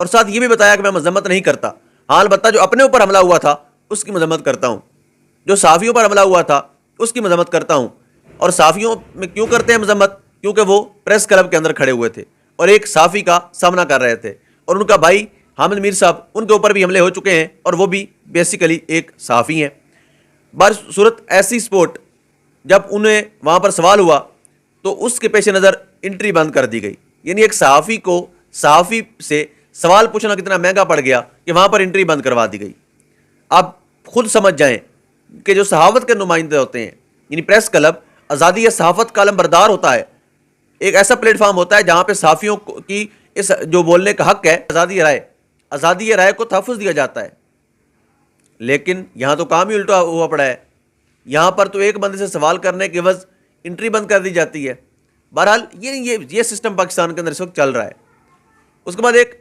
اور ساتھ یہ بھی بتایا کہ میں مذمت نہیں کرتا، ہاں البتہ جو اپنے اوپر حملہ ہوا تھا اس کی مذمت کرتا ہوں، جو صحافیوں پر حملہ ہوا تھا اس کی مذمت کرتا ہوں۔ اور صحافیوں میں کیوں کرتے ہیں مذمت؟ کیونکہ وہ پریس کلب کے اندر کھڑے ہوئے تھے اور ایک صحافی کا سامنا کر رہے تھے، اور ان کا بھائی حامد میر صاحب، ان کے اوپر بھی حملے ہو چکے ہیں اور وہ بھی بیسیکلی ایک صحافی ہیں۔ بہر صورت ایسی سپورٹ جب انہیں وہاں پر سوال ہوا تو اس کے پیش نظر انٹری بند کر دی گئی، یعنی ایک صحافی کو صحافی سے سوال پوچھنا کتنا مہنگا پڑ گیا کہ وہاں پر انٹری بند کروا دی گئی۔ آپ خود سمجھ جائیں کہ جو صحافت کے نمائندے ہوتے ہیں، یعنی پریس کلب آزادی صحافت کا علم بردار ہوتا ہے، ایک ایسا پلیٹ فارم ہوتا ہے جہاں پہ صحافیوں کی اس جو بولنے کا حق ہے، آزادی رائے کو تحفظ دیا جاتا ہے۔ لیکن یہاں تو کام ہی الٹا ہوا پڑا ہے، یہاں پر تو ایک بندے سے سوال کرنے کے عوض انٹری بند کر دی جاتی ہے۔ بہرحال یہ سسٹم پاکستان کے اندر اس وقت چل رہا ہے۔ اس کے بعد ایک